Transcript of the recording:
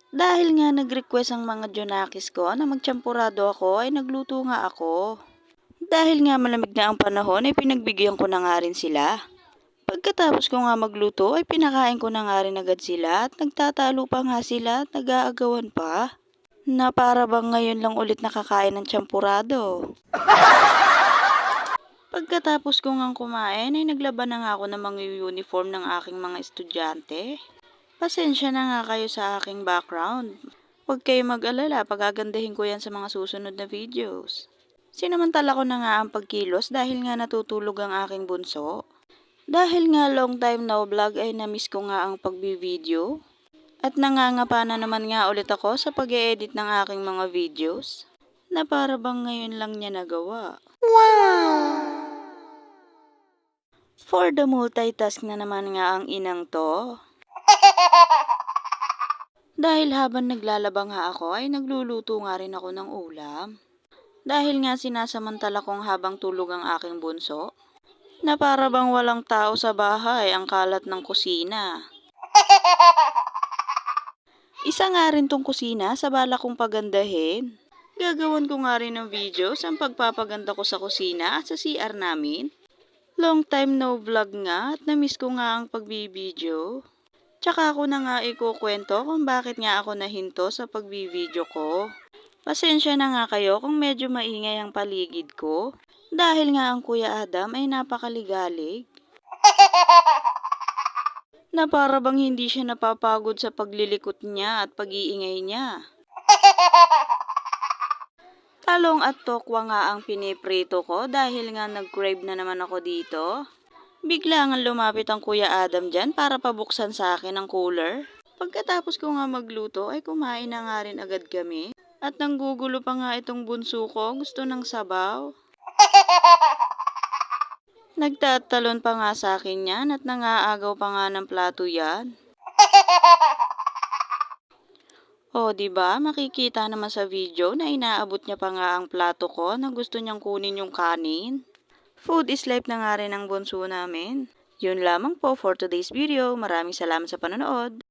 Dahil nga nag-request ang mga Jonakis ko na magtsampurado ako ay nagluto nga ako. Dahil nga malamig na ang panahon ay pinagbigyan ko na nga rin sila. Pagkatapos ko nga magluto ay pinakain ko na nga rin agad sila at nagtatalo pa nga sila at nag-aagawan pa. Na para bang ngayon lang ulit nakakain ng tsampurado. Pagkatapos ko nga kumain ay naglaban na nga ako ng mga uniform ng aking mga estudyante. Pasensya na nga kayo sa aking background. Huwag kayo mag-alala, pagagandahin ko yan sa mga susunod na videos. Sinamantala ko na nga ang pagkilos dahil nga natutulog ang aking bunso. Dahil nga long time no vlog ay namiss ko nga ang pagbi-video. At nangangapa na naman nga ulit ako sa pag-e-edit ng aking mga videos. Na para bang ngayon lang niya nagawa. Wow! For the multitask na naman nga ang inang to. Dahil habang naglalaba nga ako ay nagluluto nga rin ako ng ulam. Dahil nga sinasamantala kong habang tulog ang aking bunso. Na para bang walang tao sa bahay ang kalat ng kusina. Isa nga rin tong kusina sa bala kong pagandahin. Gagawan ko nga rin ng videos ang pagpapaganda ko sa kusina at sa CR namin. Long time no vlog nga at namiss ko nga ang pagbibideo. Tsaka ako na nga ikukwento kung bakit nga ako nahinto sa pagbibideo ko. Pasensya na nga kayo kung medyo maingay ang paligid ko. Dahil nga ang Kuya Adam ay napakaligalig. Na para bang hindi siya napapagod sa paglilikot niya at pag-iingay niya. Talong at tokwa nga ang piniprito ko dahil nga nag-crave na naman ako dito. Bigla nga lumapit ang Kuya Adam dyan para pabuksan sa akin ang cooler. Pagkatapos ko nga magluto ay kumain na nga rin agad kami. At nanggugulo pa nga itong bunso ko, gusto ng sabaw. Nagtatalon pa nga sa akin yan at nangaagaw pa nga ng plato yan. O, diba? Makikita naman sa video na inaabot niya pa nga ang plato ko na gusto niyang kunin yung kanin. Food is life na nga rin ang bunso namin. Yun lamang po for today's video. Maraming salamat sa panonood.